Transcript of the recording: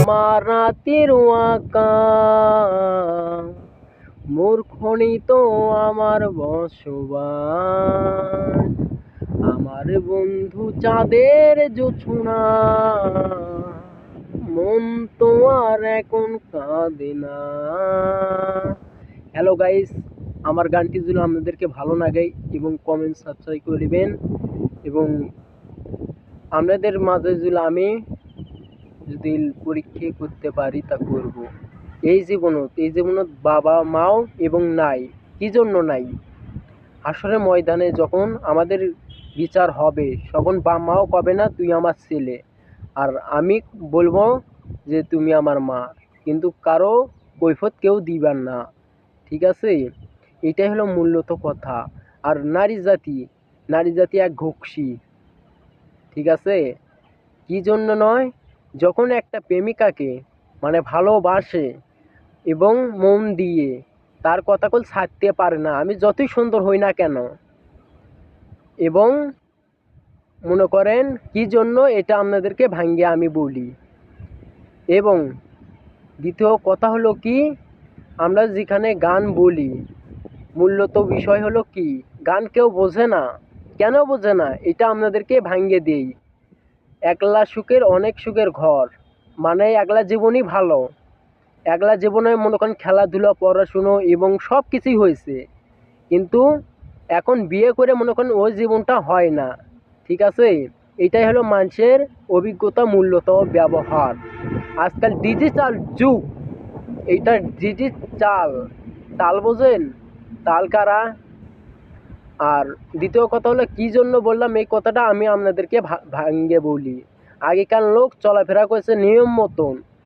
আমার রাতের আঁকা মূর্খনি তো আমার বসবাস, আমার বন্ধু চাঁদের জোছনা, মন তো আর এখন কাঁদে না। হ্যালো গাইস, আমার গানটি যদি আপনাদেরকে ভালো লাগে এবং কমেন্ট সাবস্ক্রাইব করে দিবেন, এবং আপনাদের মাঝে যদি আমি যদি পরীক্ষা করতে পারি তা করব। এই জীবনত বাবা মাও এবং নাই, কি জন্য নাই? হাসরের ময়দানে যখন আমাদের বিচার হবে, তখন বাবা মাও কবে না তুই আমার ছেলে, আর আমি বলবো যে তুমি আমার মা, কিন্তু কারো কৈফিয়ত কেউ দিবার না। ঠিক আছে, এটাই হলো মূলত কথা। আর নারী জাতি এক ঘুষি। ঠিক আছে, কি জন্য নয়? যখন একটা প্রেমিকাকে মানে ভালোবাসে এবং মন দিয়ে, তার কথাগুলো ছাড়তে পারে না, আমি যতই সুন্দর হই না কেন। এবং মনে করেন কি জন্য, এটা আপনাদেরকে ভাঙ্গে আমি বলি। এবং দ্বিতীয় কথা হলো কি, আমরা যেখানে গান বলি, মূলত বিষয় হলো কি, গান কেউ বোঝে না। কেন বোঝে না? এটা আপনাদেরকে ভাঙ্গে দেই। একলা সুখের অনেক সুখের ঘর, মানে একলা জীবনই ভালো। একলা জীবনে মনে করেন খেলাধুলা, পড়াশুনো এবং সব কিছুই হয়েছে, কিন্তু এখন বিয়ে করে মনে করেন ওই জীবনটা হয় না। ঠিক আছে, এটাই হলো মানুষের অভিজ্ঞতা, মূল্যত ব্যবহার। আজকাল ডিজিটাল যুগ, এইটা ডিজিটাল তাল বোঝেন? তাল কারা? আর দ্বিতীয় কথা হলো কি জন্য বললাম এই কথাটা, আমি আপনাদেরকে ভাঙ্গে বলি। আগেকার লোক চলাফেরা করেছে নিয়ম মতন,